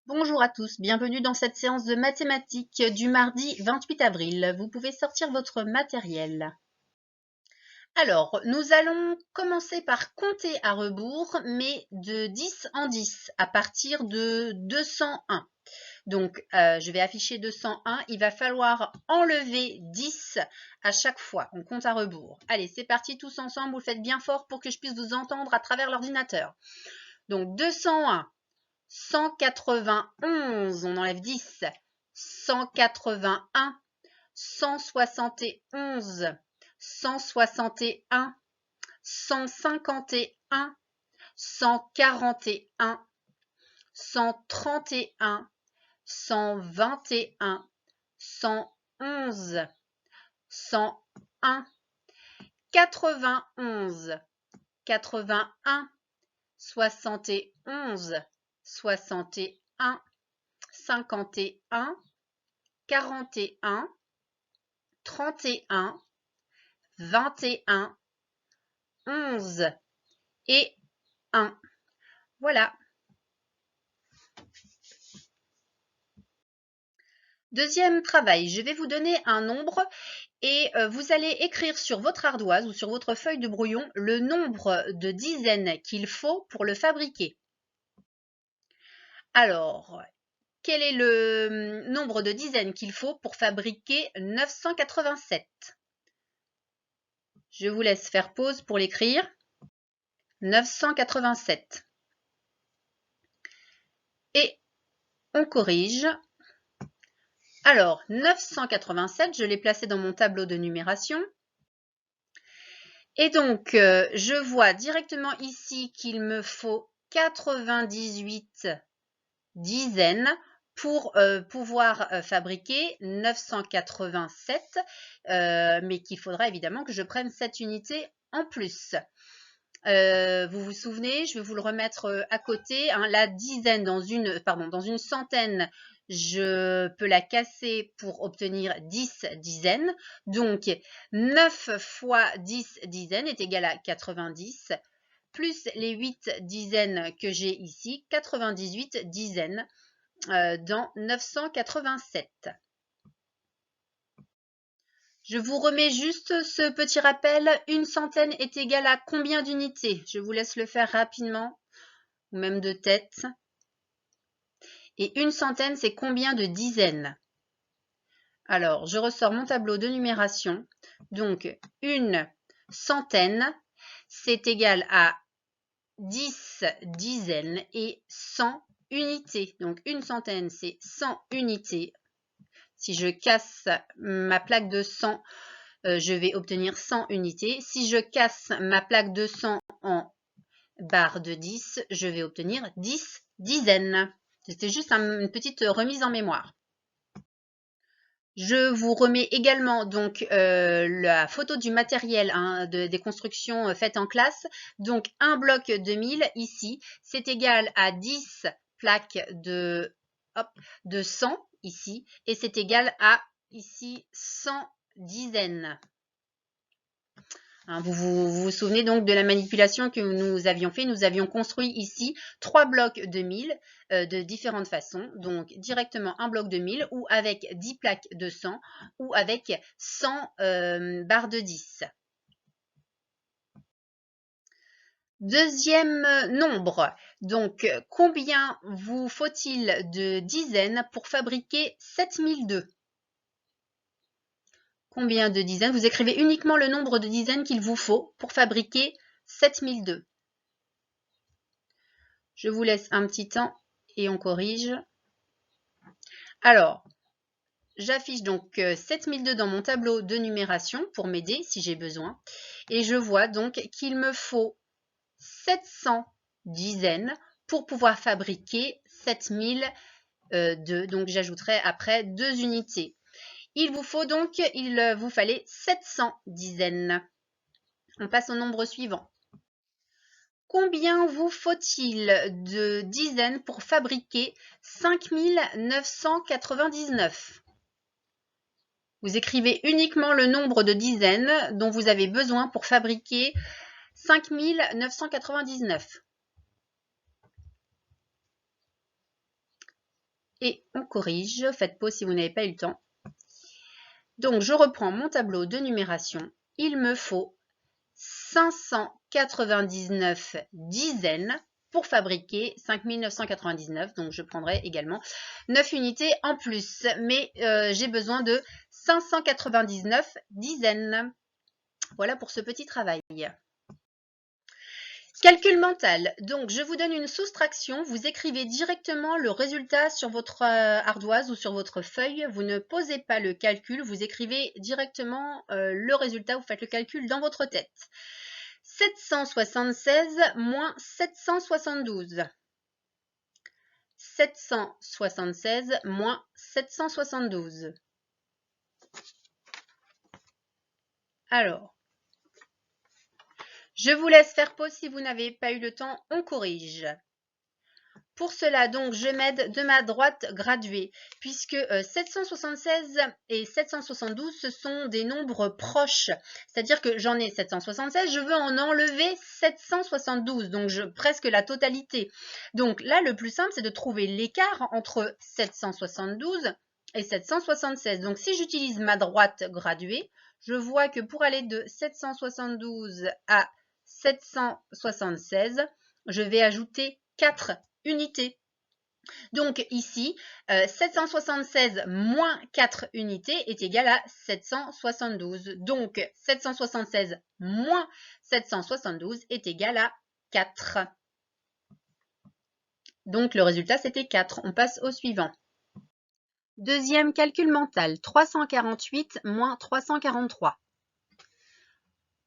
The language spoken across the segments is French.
Bonjour à tous, bienvenue dans cette séance de mathématiques du mardi 28 avril. Vous pouvez sortir votre matériel. Alors, nous allons commencer par compter à rebours, mais de 10 en 10, à partir de 201. Donc, je vais afficher 201. Il va falloir enlever 10 à chaque fois. On compte à rebours. Allez, c'est parti tous ensemble. Vous le faites bien fort pour que je puisse vous entendre à travers l'ordinateur. Donc, 201. 191, on enlève 10, 181, 171, 161, 151, 141, 131, 121, 111, 101, 91, 81, 71, 61, 51, 41, 31, 21, 11 et 1. Voilà. Deuxième travail, je vais vous donner un nombre et vous allez écrire sur votre ardoise ou sur votre feuille de brouillon le nombre de dizaines qu'il faut pour le fabriquer. Alors, quel est le nombre de dizaines qu'il faut pour fabriquer 987? Je vous laisse faire pause pour l'écrire. 987. Et on corrige. Alors, 987, je l'ai placé dans mon tableau de numération. Et donc, je vois directement ici qu'il me faut 98 dizaines pour pouvoir fabriquer 987, mais qu'il faudra évidemment que je prenne cette unité en plus. Vous vous souvenez, je vais vous le remettre à côté, hein, la dizaine dans une centaine, je peux la casser pour obtenir 10 dizaines. Donc, 9 fois 10 dizaines est égal à 90, plus les 8 dizaines que j'ai ici, 98 dizaines dans 987. Je vous remets juste ce petit rappel. Une centaine est égale à combien d'unités? Je vous laisse le faire rapidement, ou même de tête. Et une centaine, c'est combien de dizaines? Alors, je ressors mon tableau de numération. Donc, une centaine, c'est égal à 10 dizaines et 100 unités. Donc, une centaine, c'est 100 unités. Si je casse ma plaque de 100, je vais obtenir 100 unités. Si je casse ma plaque de 100 en barre de 10, je vais obtenir 10 dizaines. C'était juste une petite remise en mémoire. Je vous remets également donc la photo du matériel, hein, des constructions faites en classe. Donc un bloc de 1000 ici, c'est égal à 10 plaques de 100 ici, et c'est égal à ici 100 dizaines. Hein, vous souvenez donc de la manipulation que nous avions fait. Nous avions construit ici 3 blocs de 1000 de différentes façons. Donc directement un bloc de 1000 ou avec 10 plaques de 100 ou avec 100 barres de 10. Deuxième nombre. Donc combien vous faut-il de dizaines pour fabriquer 7002? Combien de dizaines? Vous écrivez uniquement le nombre de dizaines qu'il vous faut pour fabriquer 7002. Je vous laisse un petit temps et on corrige. Alors, j'affiche donc 7002 dans mon tableau de numération pour m'aider si j'ai besoin. Et je vois donc qu'il me faut 700 dizaines pour pouvoir fabriquer 7002. Donc, j'ajouterai après 2 unités. Il vous fallait 700 dizaines. On passe au nombre suivant. Combien vous faut-il de dizaines pour fabriquer 5999? Vous écrivez uniquement le nombre de dizaines dont vous avez besoin pour fabriquer 5999. et on corrige. Faites pause si vous n'avez pas eu le temps. Donc, je reprends mon tableau de numération. Il me faut 599 dizaines pour fabriquer 5999. Donc, je prendrai également 9 unités en plus. Mais j'ai besoin de 599 dizaines. Voilà pour ce petit travail. Calcul mental. Donc, je vous donne une soustraction. Vous écrivez directement le résultat sur votre ardoise ou sur votre feuille. Vous ne posez pas le calcul. Vous écrivez directement le résultat. Vous faites le calcul dans votre tête. 776 moins 772. 776 moins 772. Alors, je vous laisse faire pause si vous n'avez pas eu le temps, on corrige. Pour cela, donc, je m'aide de ma droite graduée, puisque 776 et 772, ce sont des nombres proches. C'est-à-dire que j'en ai 776, je veux en enlever 772, donc presque la totalité. Donc là, le plus simple, c'est de trouver l'écart entre 772 et 776. Donc si j'utilise ma droite graduée, je vois que pour aller de 772 à 776, je vais ajouter 4 unités. Donc ici, 776 moins 4 unités est égal à 772. Donc 776 moins 772 est égal à 4. Donc le résultat, c'était 4. On passe au suivant. Deuxième calcul mental, 348 moins 343.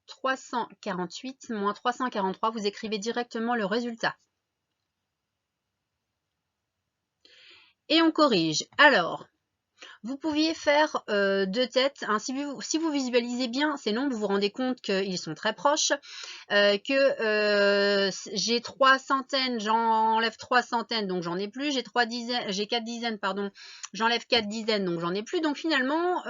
348 moins 343, vous écrivez directement le résultat. Et on corrige. Alors, vous pouviez faire deux têtes. Hein, si vous visualisez bien ces nombres, vous vous rendez compte qu'ils sont très proches. J'ai 3 centaines, j'enlève 3 centaines, donc j'en ai plus. J'ai 4 dizaines, pardon, j'enlève 4 dizaines, donc j'en ai plus. Donc finalement,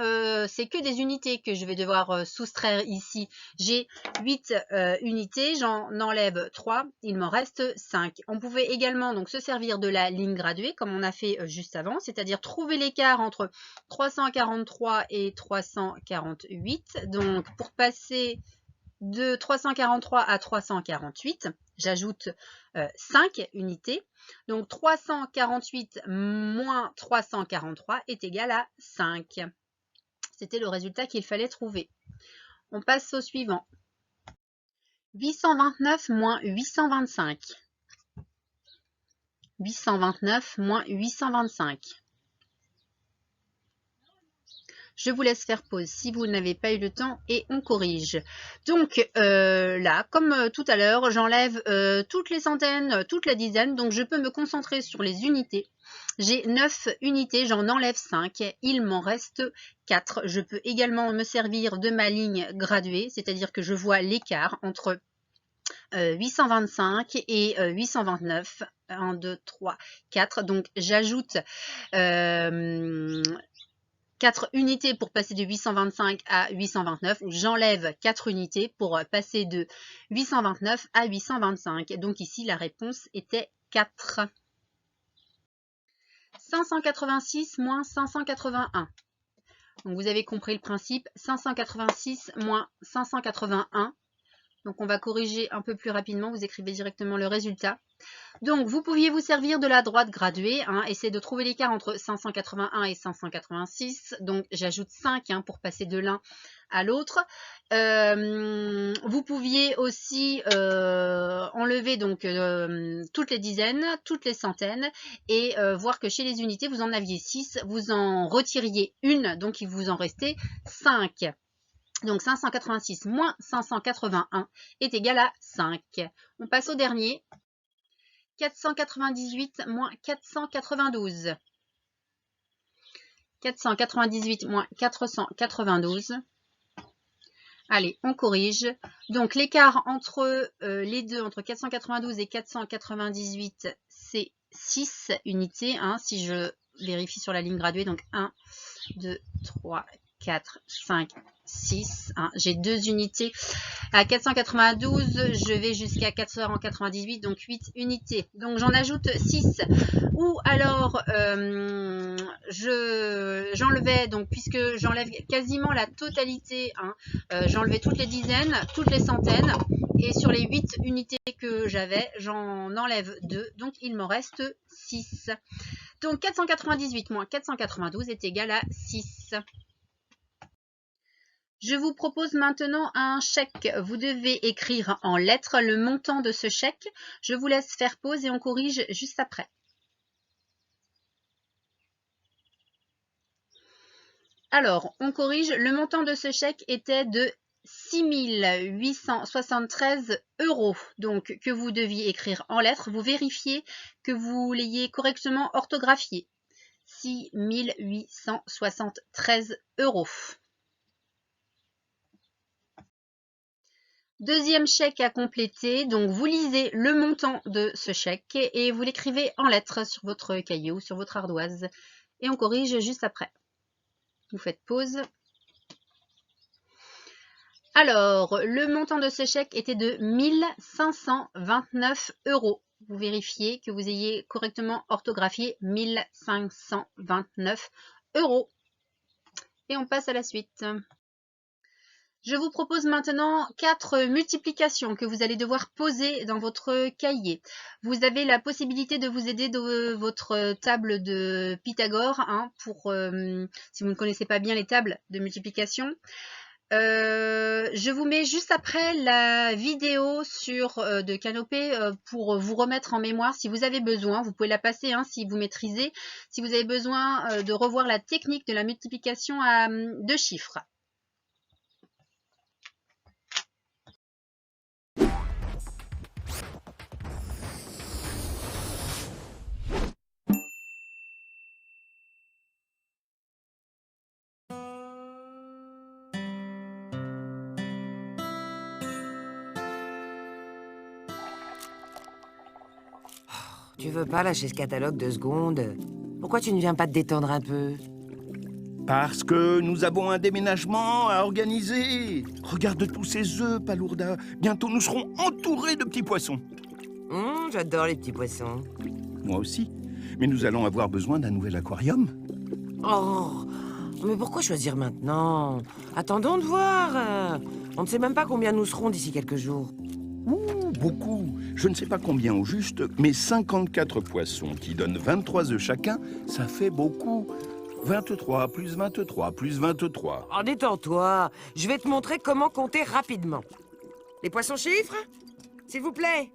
c'est que des unités que je vais devoir soustraire ici. J'ai 8 unités, j'en enlève 3, il m'en reste 5. On pouvait également donc se servir de la ligne graduée, comme on a fait juste avant, c'est-à-dire trouver l'écart entre 343 et 348. Donc pour passer de 343 à 348, j'ajoute 5 unités. Donc 348 moins 343 est égal à 5. C'était le résultat qu'il fallait trouver. On passe au suivant. 829 moins 825. 829 moins 825. Je vous laisse faire pause si vous n'avez pas eu le temps et on corrige. Donc là, comme tout à l'heure, j'enlève toutes les centaines, toutes les dizaines. Donc je peux me concentrer sur les unités. J'ai 9 unités, j'en enlève 5. Il m'en reste 4. Je peux également me servir de ma ligne graduée, c'est-à-dire que je vois l'écart entre 825 et 829. 1, 2, 3, 4. Donc j'ajoute 4 unités pour passer de 825 à 829. J'enlève 4 unités pour passer de 829 à 825. Donc ici, la réponse était 4. 586 moins 581. Donc vous avez compris le principe. 586 moins 581. Donc on va corriger un peu plus rapidement. Vous écrivez directement le résultat. Donc, vous pouviez vous servir de la droite graduée, hein, essayer de trouver l'écart entre 581 et 586. Donc, j'ajoute 5 pour passer de l'un à l'autre. Vous pouviez aussi enlever donc toutes les dizaines, toutes les centaines et voir que chez les unités, vous en aviez 6. Vous en retiriez une, donc il vous en restait 5. Donc, 586 moins 581 est égal à 5. On passe au dernier. 498 moins 492. 498 moins 492. Allez, on corrige. Donc, l'écart entre les deux, entre 492 et 498, c'est 6 unités. Hein, si je vérifie sur la ligne graduée, donc 1, 2, 3, 4, 5, 6. Hein. J'ai 2 unités à 492. Je vais jusqu'à 498, donc 8 unités. Donc j'en ajoute 6. Ou alors, j'enlevais, donc puisque j'enlève quasiment la totalité, hein, j'enlevais toutes les dizaines, toutes les centaines. Et sur les 8 unités que j'avais, j'en enlève 2. Donc il m'en reste 6. Donc 498 moins 492 est égal à 6. Je vous propose maintenant un chèque. Vous devez écrire en lettres le montant de ce chèque. Je vous laisse faire pause et on corrige juste après. Alors, on corrige. Le montant de ce chèque était de 6 873 €. Donc, que vous deviez écrire en lettres. Vous vérifiez que vous l'ayez correctement orthographié. 6 873 €. Deuxième chèque à compléter, donc vous lisez le montant de ce chèque et vous l'écrivez en lettres sur votre cahier ou sur votre ardoise et on corrige juste après. Vous faites pause. Alors, le montant de ce chèque était de 1529 €. Vous vérifiez que vous ayez correctement orthographié 1529 €. Et on passe à la suite. Je vous propose maintenant 4 multiplications que vous allez devoir poser dans votre cahier. Vous avez la possibilité de vous aider de votre table de Pythagore, hein, pour si vous ne connaissez pas bien les tables de multiplication. Je vous mets juste après la vidéo de Canopé pour vous remettre en mémoire si vous avez besoin. Vous pouvez la passer, hein, si vous maîtrisez. Si vous avez besoin de revoir la technique de la multiplication à 2 chiffres. Tu veux pas lâcher ce catalogue 2 secondes? Pourquoi tu ne viens pas te détendre un peu? Parce que nous avons un déménagement à organiser. Regarde tous ces œufs, Palourda. Bientôt, nous serons entourés de petits poissons. J'adore les petits poissons. Moi aussi. Mais nous allons avoir besoin d'un nouvel aquarium. Oh, mais pourquoi choisir maintenant? Attendons de voir. On ne sait même pas combien nous serons d'ici quelques jours. Ouh, beaucoup. Je ne sais pas combien au juste, mais 54 poissons qui donnent 23 œufs chacun, ça fait beaucoup. 23 plus 23 plus 23. Oh, détends-toi. Je vais te montrer comment compter rapidement. Les poissons chiffres? S'il vous plaît.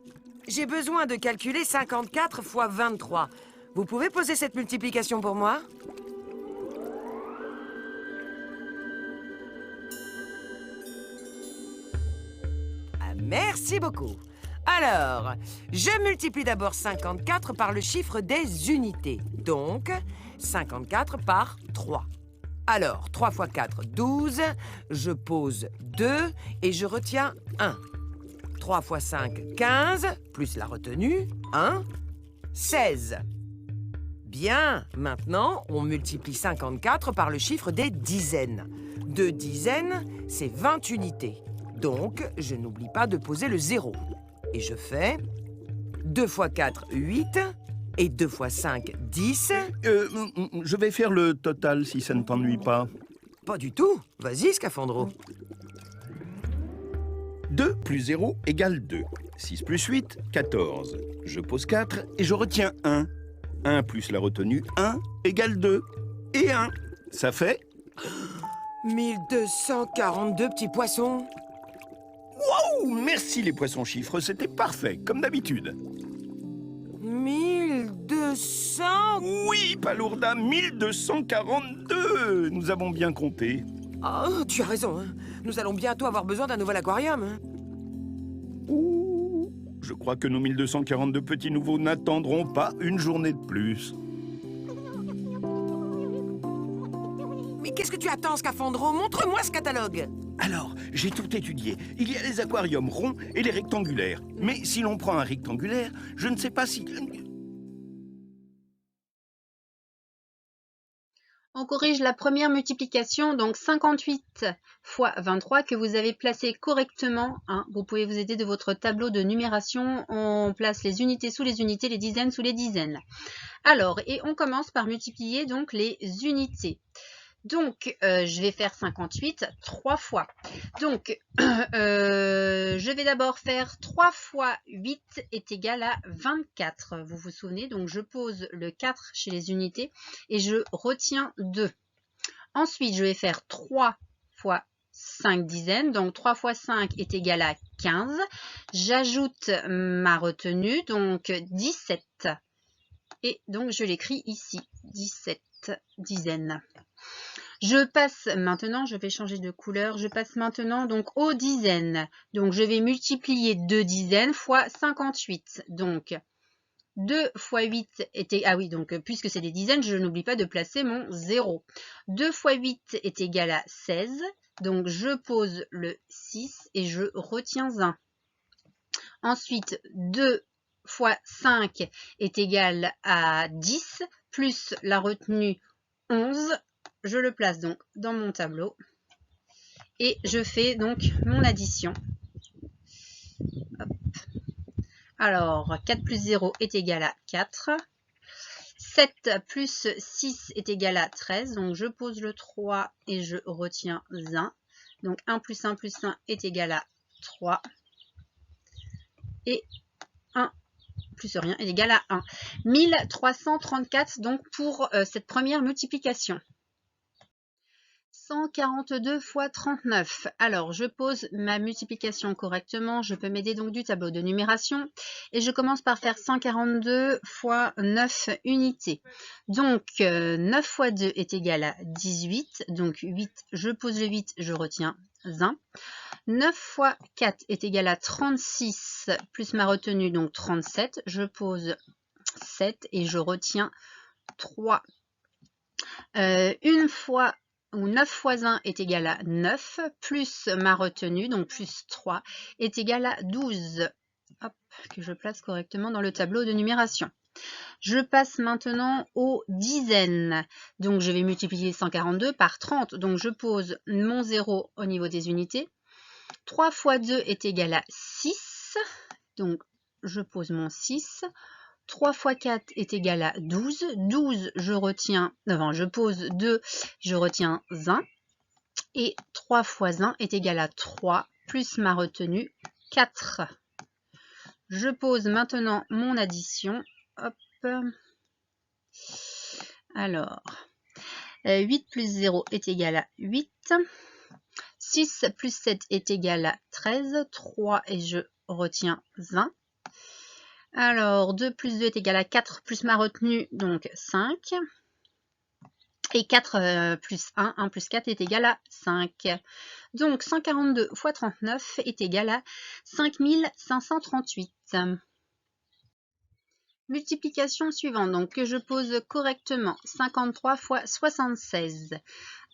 J'ai besoin de calculer 54 fois 23. Vous pouvez poser cette multiplication pour moi? Ah, merci beaucoup. Alors, je multiplie d'abord 54 par le chiffre des unités. Donc, 54 par 3. Alors, 3 fois 4, 12. Je pose 2 et je retiens 1. 3 fois 5, 15, plus la retenue, 1, 16. Bien, maintenant, on multiplie 54 par le chiffre des dizaines. 2 dizaines, c'est 20 unités. Donc, je n'oublie pas de poser le 0. Et je fais 2 fois 4, 8, et 2 fois 5, 10. Je vais faire le total si ça ne t'ennuie pas. Pas du tout. Vas-y, Scaphandro. 2 plus 0 égale 2. 6 plus 8, 14. Je pose 4 et je retiens 1. 1 plus la retenue, 1 égale 2. Et 1, ça fait... 1242 petits poissons. Waouh! Merci les poissons chiffres, c'était parfait, comme d'habitude. 1200. Oui, Palourda, 1242. Nous avons bien compté. Oh, tu as raison. Hein. Nous allons bientôt avoir besoin d'un nouvel aquarium. Hein. Ouh, je crois que nos 1242 petits nouveaux n'attendront pas une journée de plus. Mais qu'est-ce que tu attends, Scaphandro? Montre-moi ce catalogue. Alors, j'ai tout étudié. Il y a les aquariums ronds et les rectangulaires. Mais si l'on prend un rectangulaire, je ne sais pas si... On corrige la première multiplication, donc 58 fois 23 que vous avez placé correctement. Hein. Vous pouvez vous aider de votre tableau de numération. On place les unités sous les unités, les dizaines sous les dizaines. Alors, et on commence par multiplier donc les unités. Donc, je vais faire 58 3 fois. Donc, je vais d'abord faire 3 fois 8 est égal à 24. Vous vous souvenez? Donc, je pose le 4 chez les unités et je retiens 2. Ensuite, je vais faire 3 fois 5 dizaines. Donc, 3 fois 5 est égal à 15. J'ajoute ma retenue, donc 17. Et donc, je l'écris ici, 17 dizaines. Je passe maintenant, je vais changer de couleur, je passe maintenant donc aux dizaines. Donc, je vais multiplier 2 dizaines fois 58. Donc, 2 fois 8 était... Ah oui, donc puisque c'est des dizaines, je n'oublie pas de placer mon 0. 2 fois 8 est égal à 16. Donc, je pose le 6 et je retiens 1. Ensuite, 2 fois 5 est égal à 10, plus la retenue 11. Je le place donc dans mon tableau et je fais donc mon addition. Hop. Alors, 4 plus 0 est égal à 4. 7 plus 6 est égal à 13. Donc, je pose le 3 et je retiens 1. Donc, 1 plus 1 plus 1 est égal à 3. Et 1 plus rien est égal à 1. 1334 donc pour cette première multiplication. 142 fois 39. Alors, je pose ma multiplication correctement. Je peux m'aider donc du tableau de numération. Et je commence par faire 142 fois 9 unités. Donc, 9 fois 2 est égal à 18. Donc, 8, je pose le 8, je retiens 1. 9 fois 4 est égal à 36, plus ma retenue, donc 37. Je pose 7 et je retiens 3. 9 fois 1 est égal à 9, plus ma retenue, donc plus 3, est égal à 12. Hop, que je place correctement dans le tableau de numération. Je passe maintenant aux dizaines. Donc, je vais multiplier 142 par 30. Donc, je pose mon 0 au niveau des unités. 3 fois 2 est égal à 6. Donc, je pose mon 6. 3 fois 4 est égal à 12. 12, je pose 2, je retiens 1. Et 3 fois 1 est égal à 3, plus ma retenue, 4. Je pose maintenant mon addition. Hop. Alors, 8 plus 0 est égal à 8. 6 plus 7 est égal à 13. 3 et je retiens 1. Alors, 2 plus 2 est égal à 4 plus ma retenue, donc 5. Et 4 plus 1, 1 plus 4 est égal à 5. Donc, 142 fois 39 est égal à 5538. Multiplication suivante, donc que je pose correctement, 53 fois 76.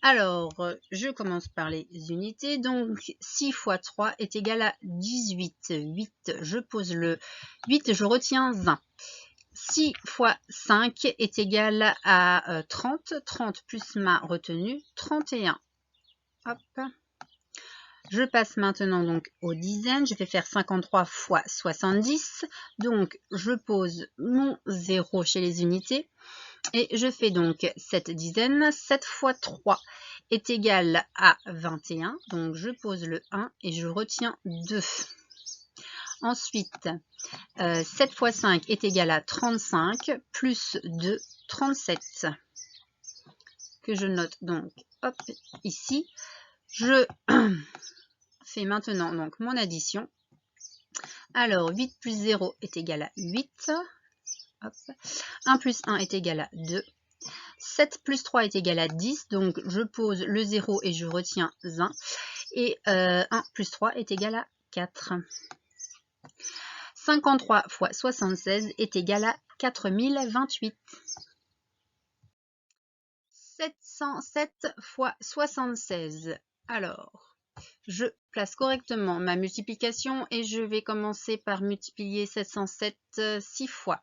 Alors, je commence par les unités, donc 6 fois 3 est égal à 18. 8, je pose le 8, je retiens 1. 6 fois 5 est égal à 30. 30 plus ma retenue, 31. Hop. Je passe maintenant donc aux dizaines. Je vais faire 53 fois 70. Donc, je pose mon 0 chez les unités. Et je fais donc cette dizaine. 7 fois 3 est égal à 21. Donc, je pose le 1 et je retiens 2. Ensuite, 7 fois 5 est égal à 35, plus 2, 37. Que je note donc, hop, ici. Je fais maintenant donc mon addition. Alors, 8 plus 0 est égal à 8. Hop. 1 plus 1 est égal à 2. 7 plus 3 est égal à 10. Donc, je pose le 0 et je retiens 1. Et 1 plus 3 est égal à 4. 53 fois 76 est égal à 4028. 707 fois 76. Alors, je place correctement ma multiplication et je vais commencer par multiplier 707 6 fois.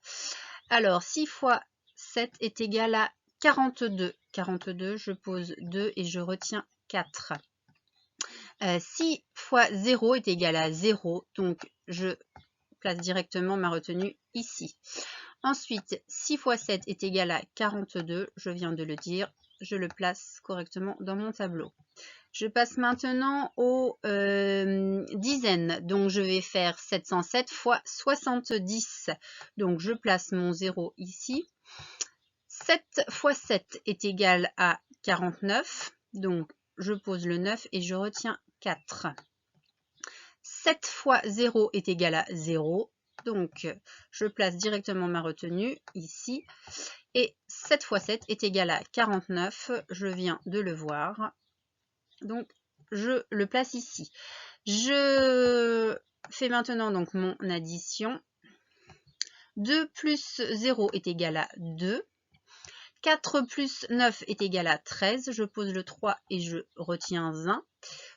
Alors, 6 fois 7 est égal à 42. 42, je pose 2 et je retiens 4. 6 fois 0 est égal à 0, donc je place directement ma retenue ici. Ensuite, 6 fois 7 est égal à 42, je viens de le dire, je le place correctement dans mon tableau. Je passe maintenant aux dizaines, donc je vais faire 707 fois 70, donc je place mon 0 ici. 7 fois 7 est égal à 49, donc je pose le 9 et je retiens 4. 7 fois 0 est égal à 0, donc je place directement ma retenue ici. Et 7 fois 7 est égal à 49, je viens de le voir, donc je le place ici. Je fais maintenant donc mon addition. 2 plus 0 est égal à 2. 4 plus 9 est égal à 13, je pose le 3 et je retiens 1.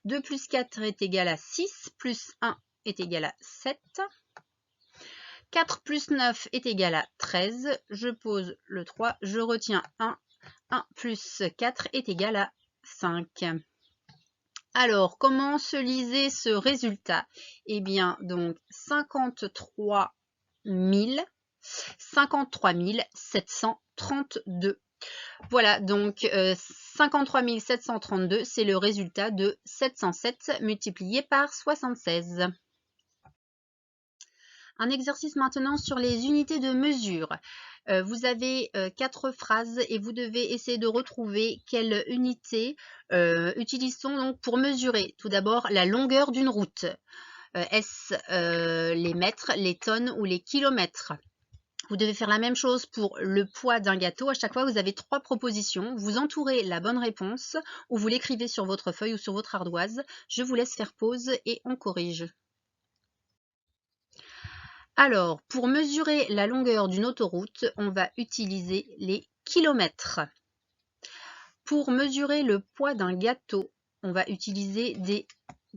2 plus 4 est égal à 6, plus 1 est égal à 7. 4 plus 9 est égal à 13, je pose le 3, je retiens 1. 1 plus 4 est égal à 5. Alors, comment se lisait ce résultat? Eh bien, donc 53 732. Voilà, donc 53 732, c'est le résultat de 707 multiplié par 76. Un exercice maintenant sur les unités de mesure. Vous avez 4 phrases et vous devez essayer de retrouver quelle unité utilise-t-on donc pour mesurer tout d'abord la longueur d'une route. Est-ce les mètres, les tonnes ou les kilomètres? Vous devez faire la même chose pour le poids d'un gâteau. À chaque fois, vous avez 3 propositions. Vous entourez la bonne réponse ou vous l'écrivez sur votre feuille ou sur votre ardoise. Je vous laisse faire pause et on corrige. Alors, pour mesurer la longueur d'une autoroute, on va utiliser les kilomètres. Pour mesurer le poids d'un gâteau, on va utiliser des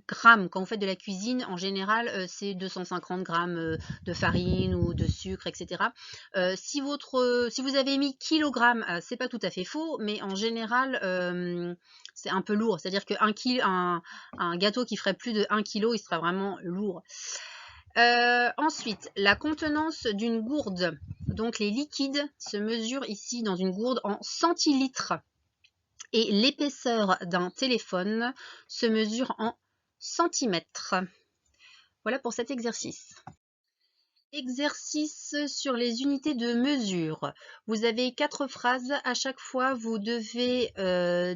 grammes. Quand vous faites de la cuisine, en général, c'est 250 grammes de farine ou de sucre, etc. Si vous avez mis kilogramme, c'est pas tout à fait faux, mais en général, c'est un peu lourd. C'est-à-dire qu'un gâteau qui ferait plus de 1 kg, il serait vraiment lourd. Ensuite, la contenance d'une gourde. Donc les liquides se mesurent ici dans une gourde en centilitres. Et l'épaisseur d'un téléphone se mesure en centimètres. Voilà pour cet exercice. Exercice sur les unités de mesure. Vous avez 4 phrases. À chaque fois, vous devez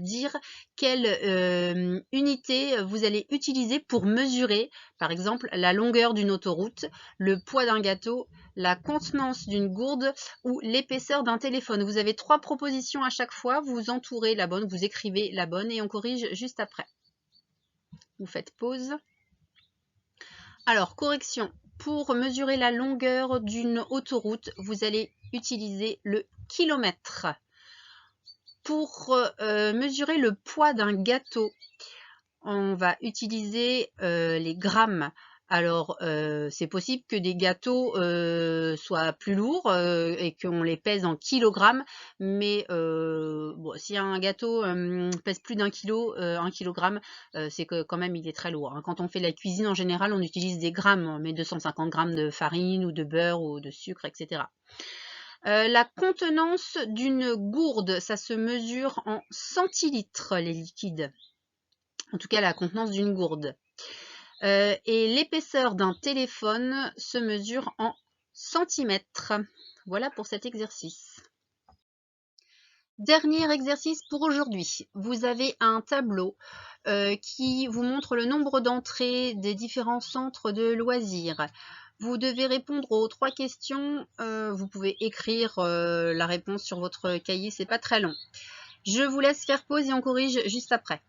dire quelle unité vous allez utiliser pour mesurer, par exemple, la longueur d'une autoroute, le poids d'un gâteau, la contenance d'une gourde ou l'épaisseur d'un téléphone. Vous avez 3 propositions à chaque fois. Vous entourez la bonne, vous écrivez la bonne et on corrige juste après. Vous faites pause. Alors, correction. Pour mesurer la longueur d'une autoroute, vous allez utiliser le kilomètre. Pour mesurer le poids d'un gâteau, on va utiliser les grammes. Alors, c'est possible que des gâteaux soient plus lourds et qu'on les pèse en kilogrammes, mais bon, si un gâteau pèse plus d'1 kilo, 1 kilogramme, c'est que quand même il est très lourd. Hein. Quand on fait de la cuisine, en général, on utilise des grammes, on met 250 grammes de farine ou de beurre ou de sucre, etc. La contenance d'une gourde, ça se mesure en centilitres, les liquides. En tout cas, la contenance d'une gourde. Et l'épaisseur d'un téléphone se mesure en centimètres. Voilà pour cet exercice. Dernier exercice pour aujourd'hui. Vous avez un tableau qui vous montre le nombre d'entrées des différents centres de loisirs. Vous devez répondre aux 3 questions. Vous pouvez écrire la réponse sur votre cahier, c'est pas très long. Je vous laisse faire pause et on corrige juste après.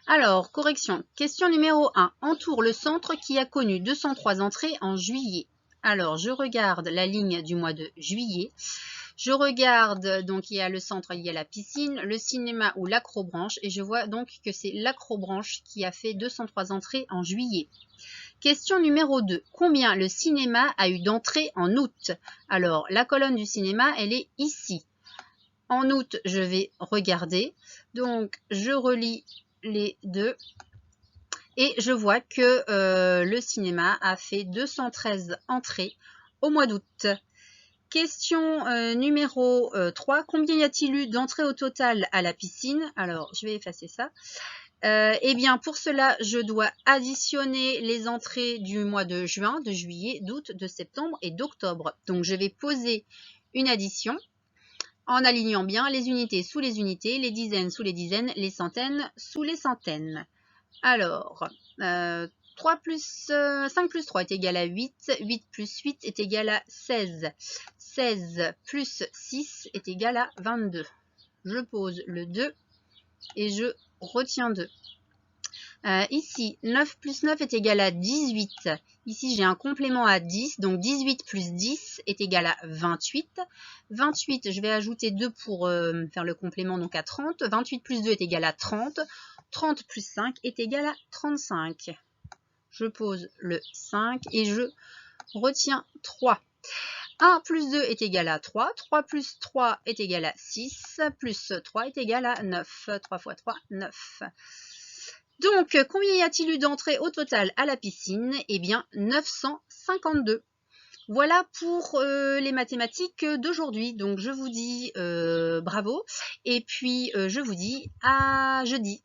Alors, correction. Question numéro 1. Entoure le centre qui a connu 203 entrées en juillet. Alors, je regarde la ligne du mois de juillet. Je regarde, donc il y a le centre, il y a la piscine, le cinéma ou l'acrobranche. Et je vois donc que c'est l'acrobranche qui a fait 203 entrées en juillet. Question numéro 2. Combien le cinéma a eu d'entrées en août? Alors, la colonne du cinéma, elle est ici. En août, je vais regarder. Donc, je relis les deux. Et je vois que le cinéma a fait 213 entrées au mois d'août. Question numéro 3. Combien y a-t-il eu d'entrées au total à la piscine? Alors, je vais effacer ça. Eh bien, pour cela, je dois additionner les entrées du mois de juin, de juillet, d'août, de septembre et d'octobre. Donc, je vais poser une addition en alignant bien les unités sous les unités, les dizaines sous les dizaines, les centaines sous les centaines. Alors, 5 plus 3 est égal à 8. 8 plus 8 est égal à 16. 16 plus 6 est égal à 22. Je pose le 2 et je retiens 2. Ici, 9 plus 9 est égal à 18. Ici, j'ai un complément à 10. Donc, 18 plus 10 est égal à 28. 28, je vais ajouter 2 pour faire le complément, donc à 30. 28 plus 2 est égal à 30. 30 plus 5 est égal à 35. Je pose le 5 et je retiens 3. 1 plus 2 est égal à 3. 3 plus 3 est égal à 6. Plus 3 est égal à 9. 3 fois 3, 9. Donc, combien y a-t-il eu d'entrées au total à la piscine? Eh bien, 952. Voilà pour les mathématiques d'aujourd'hui. Donc, je vous dis bravo. Et puis, je vous dis à jeudi.